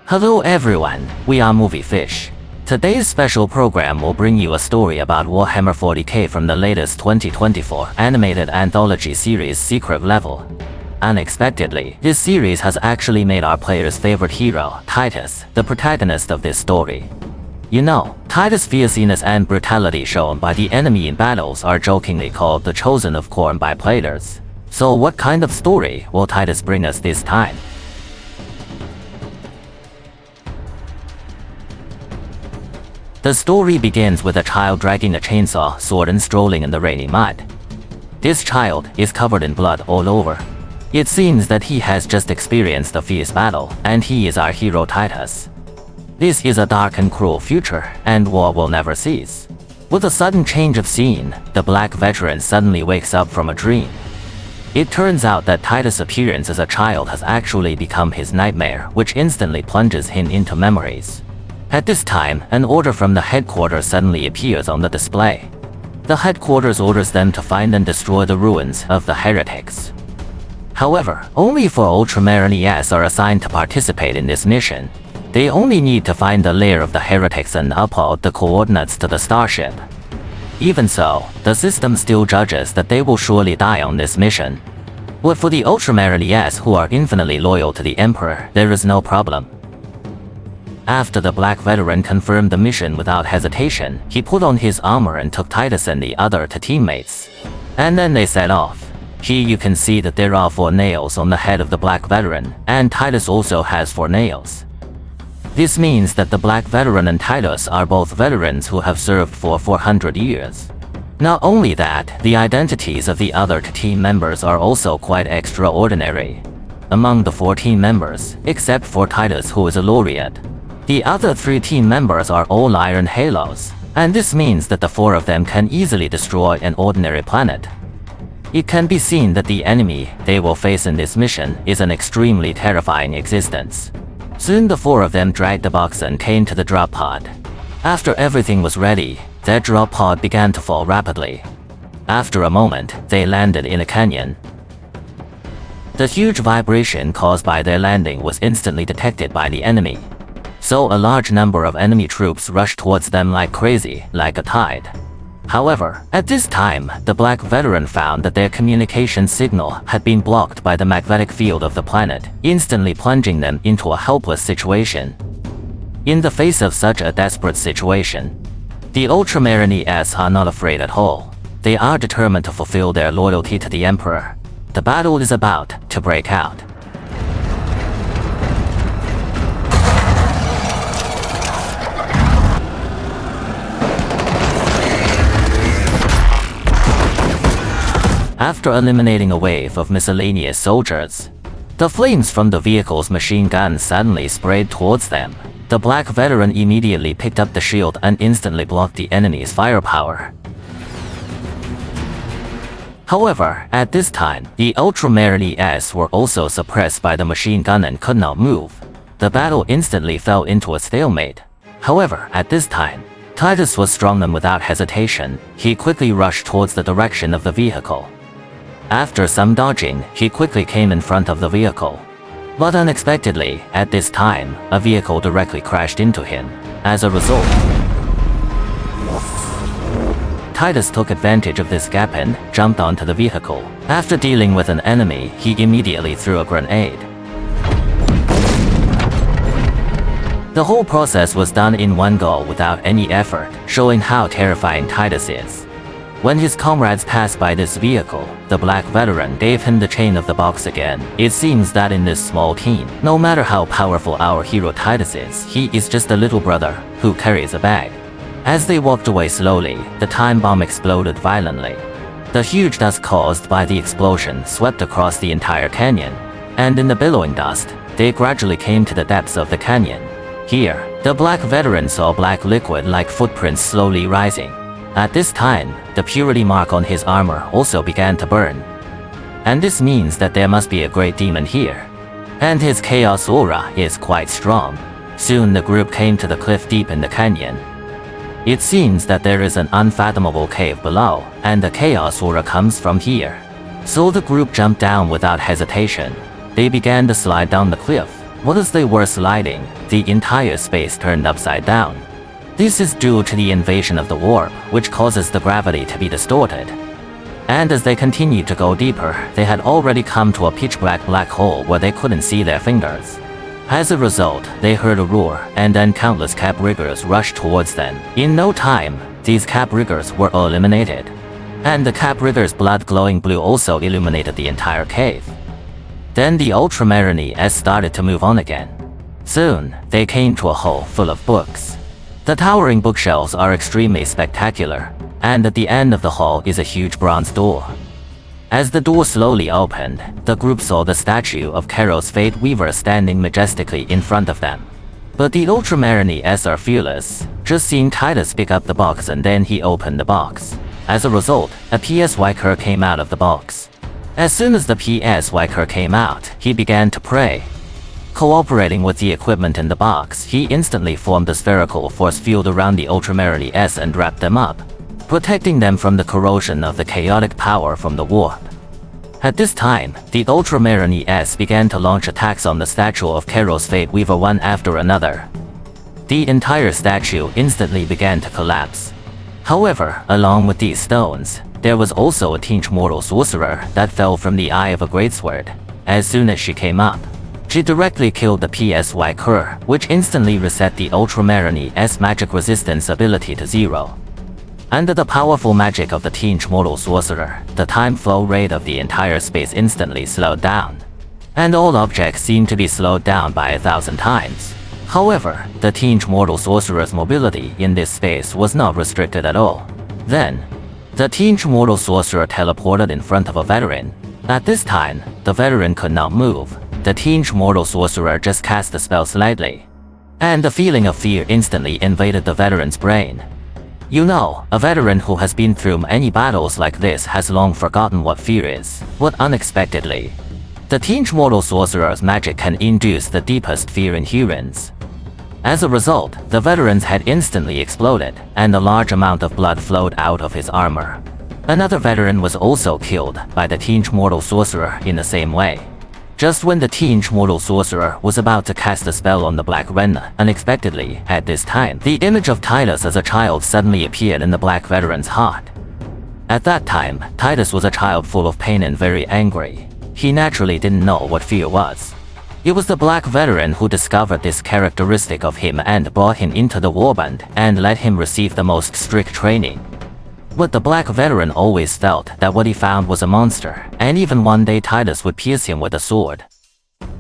Hello everyone, we are Movie Fish. Today's special program will bring you a story about Warhammer 40k from the latest 2024 animated anthology series Secret Level. Unexpectedly, this series has actually made our player's favorite hero, Titus, the protagonist of this story. You know, Titus' fierceness and brutality shown by the enemy in battles are jokingly called the Chosen of Khorne by players. So what kind of story will Titus bring us this time? The story begins with a child dragging a chainsaw, sword and strolling in the rainy mud. This child is covered in blood all over. It seems that he has just experienced a fierce battle, and he is our hero Titus. This is a dark and cruel future, and war will never cease. With a sudden change of scene, the black veteran suddenly wakes up from a dream. It turns out that Titus' appearance as a child has actually become his nightmare, which instantly plunges him into memories. At this time, an order from the headquarters suddenly appears on the display. The headquarters orders them to find and destroy the ruins of the heretics. However, only 4 Ultramarine ES are assigned to participate in this mission. They only need to find the lair of the heretics and upload the coordinates to the starship. Even so, the system still judges that they will surely die on this mission. But for the Ultramarine ES who are infinitely loyal to the Emperor, there is no problem. After the black veteran confirmed the mission without hesitation, he put on his armor and took Titus and the other 2 teammates. And then they set off. Here you can see that there are 4 nails on the head of the black veteran, and Titus also has 4 nails. This means that the black veteran and Titus are both veterans who have served for 400 years. Not only that, the identities of the other 2 team members are also quite extraordinary. Among the 4 team members, except for Titus who is a laureate, the other 3 team members are all Iron Halos, and this means that the 4 of them can easily destroy an ordinary planet. It can be seen that the enemy they will face in this mission is an extremely terrifying existence. Soon the 4 of them dragged the box and came to the drop pod. After everything was ready, their drop pod began to fall rapidly. After a moment, they landed in a canyon. The huge vibration caused by their landing was instantly detected by the enemy. So a large number of enemy troops rushed towards them like crazy, like a tide. However, at this time, the black veteran found that their communication signal had been blocked by the magnetic field of the planet, instantly plunging them into a helpless situation. In the face of such a desperate situation, the Ultramarine ES are not afraid at all. They are determined to fulfill their loyalty to the Emperor. The battle is about to break out. After eliminating a wave of miscellaneous soldiers, the flames from the vehicle's machine guns suddenly sprayed towards them. The black veteran immediately picked up the shield and instantly blocked the enemy's firepower. However, at this time, the Ultramarine ES were also suppressed by the machine gun and could not move. The battle instantly fell into a stalemate. However, at this time, Titus was strong and without hesitation, he quickly rushed towards the direction of the vehicle. After some dodging, he quickly came in front of the vehicle. But unexpectedly, at this time, a vehicle directly crashed into him. As a result, Titus took advantage of this gap and jumped onto the vehicle. After dealing with an enemy, he immediately threw a grenade. The whole process was done in one go without any effort, showing how terrifying Titus is. When his comrades passed by this vehicle, the black veteran gave him the chain of the box again. It seems that in this small team, no matter how powerful our hero Titus is, he is just a little brother who carries a bag. As they walked away slowly, the time bomb exploded violently. The huge dust caused by the explosion swept across the entire canyon, and in the billowing dust, they gradually came to the depths of the canyon. Here, the black veteran saw black liquid-like footprints slowly rising. At this time, the purity mark on his armor also began to burn. And this means that there must be a great demon here. And his chaos aura is quite strong. Soon the group came to the cliff deep in the canyon. It seems that there is an unfathomable cave below, and the chaos aura comes from here. So the group jumped down without hesitation. They began to slide down the cliff. Whilst they were sliding, the entire space turned upside down. This is due to the invasion of the warp, which causes the gravity to be distorted. And as they continued to go deeper, they had already come to a pitch-black black hole where they couldn't see their fingers. As a result, they heard a roar, and then countless cap riggers rushed towards them. In no time, these cap riggers were eliminated. And the cap riggers' blood glowing blue also illuminated the entire cave. Then the Ultramarine S started to move on again. Soon, they came to a hole full of books. The towering bookshelves are extremely spectacular, and at the end of the hall is a huge bronze door. As the door slowly opened, the group saw the statue of Keros Fate Weaver standing majestically in front of them. But the Ultramarine S are fearless, just seeing Titus pick up the box and then he opened the box. As a result, a PSY Kerr came out of the box. As soon as the PSY Kerr came out, he began to pray. Cooperating with the equipment in the box, he instantly formed a spherical force field around the Ultramarine S and wrapped them up, protecting them from the corrosion of the chaotic power from the warp. At this time, the Ultramarine S began to launch attacks on the statue of Keros Fate Weaver one after another. The entire statue instantly began to collapse. However, along with these stones, there was also a Teenage Mortal Sorcerer that fell from the eye of a greatsword. As soon as she came up, she directly killed the PSY Kerr, which instantly reset the Ultramarine S magic resistance ability to 0. Under the powerful magic of the Teenage Mortal Sorcerer, the time flow rate of the entire space instantly slowed down, and all objects seemed to be slowed down by 1,000 times. However, the Teenage Mortal Sorcerer's mobility in this space was not restricted at all. Then, the Teenage Mortal Sorcerer teleported in front of a veteran. At this time, the veteran could not move. The Teenage Mortal Sorcerer just cast the spell slightly, and a feeling of fear instantly invaded the veteran's brain. You know, a veteran who has been through many battles like this has long forgotten what fear is. But unexpectedly, the Teenage Mortal Sorcerer's magic can induce the deepest fear in humans. As a result, the veteran's head instantly exploded, and a large amount of blood flowed out of his armor. Another veteran was also killed by the Teenage Mortal Sorcerer in the same way. Just when the Teenage Mortal Sorcerer was about to cast a spell on the Black Ren, unexpectedly, at this time, the image of Titus as a child suddenly appeared in the Black Veteran's heart. At that time, Titus was a child full of pain and very angry. He naturally didn't know what fear was. It was the Black Veteran who discovered this characteristic of him and brought him into the warband and let him receive the most strict training. But the Black Veteran always felt that what he found was a monster, and even one day Titus would pierce him with a sword.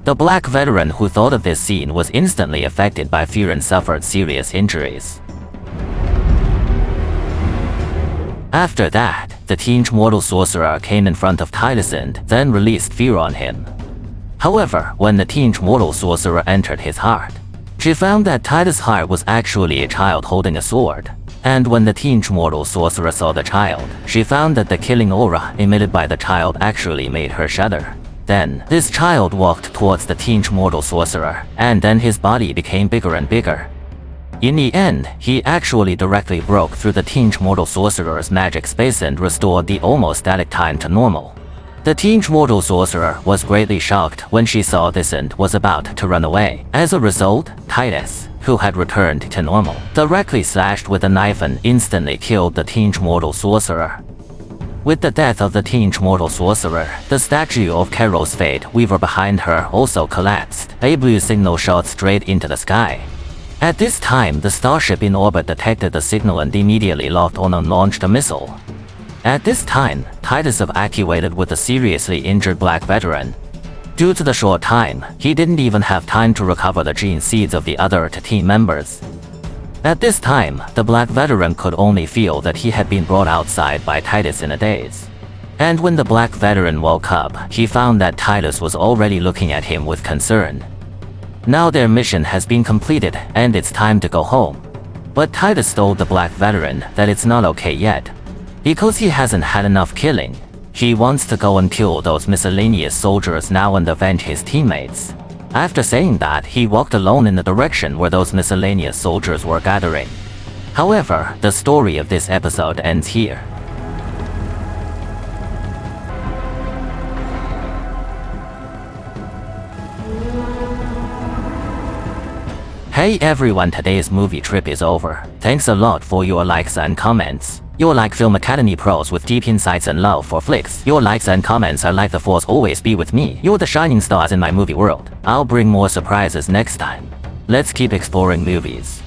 The Black Veteran who thought of this scene was instantly affected by fear and suffered serious injuries. After that, the Teenage Mortal Sorcerer came in front of Titus and then released fear on him. However, when the Teenage Mortal Sorcerer entered his heart, she found that Titus' heart was actually a child holding a sword. And when the Teenage Mortal Sorcerer saw the child, she found that the killing aura emitted by the child actually made her shudder. Then, this child walked towards the Teenage Mortal Sorcerer, and then his body became bigger and bigger. In the end, he actually directly broke through the Teenage Mortal Sorcerer's magic space and restored the almost static time to normal. The Teenage Mortal Sorcerer was greatly shocked when she saw this and was about to run away. As a result, Titus, who had returned to normal, directly slashed with a knife and instantly killed the Teenage Mortal Sorcerer. With the death of the Teenage Mortal Sorcerer, the statue of Keros Fate Weaver behind her also collapsed. A blue signal shot straight into the sky. At this time, the starship in orbit detected the signal and immediately locked on and launched a missile. At this time, Titus evacuated with a seriously injured Black Veteran. Due to the short time, he didn't even have time to recover the gene seeds of the other team members. At this time, the Black Veteran could only feel that he had been brought outside by Titus in a daze. And when the Black Veteran woke up, he found that Titus was already looking at him with concern. Now their mission has been completed, and it's time to go home. But Titus told the Black Veteran that it's not okay yet, because he hasn't had enough killing. He wants to go and kill those miscellaneous soldiers now and avenge his teammates. After saying that, he walked alone in the direction where those miscellaneous soldiers were gathering. However, the story of this episode ends here. Hey everyone, today's movie trip is over. Thanks a lot for your likes and comments. You're like Film Academy pros with deep insights and love for flicks. Your likes and comments are like the force always be with me. You're the shining stars in my movie world. I'll bring more surprises next time. Let's keep exploring movies.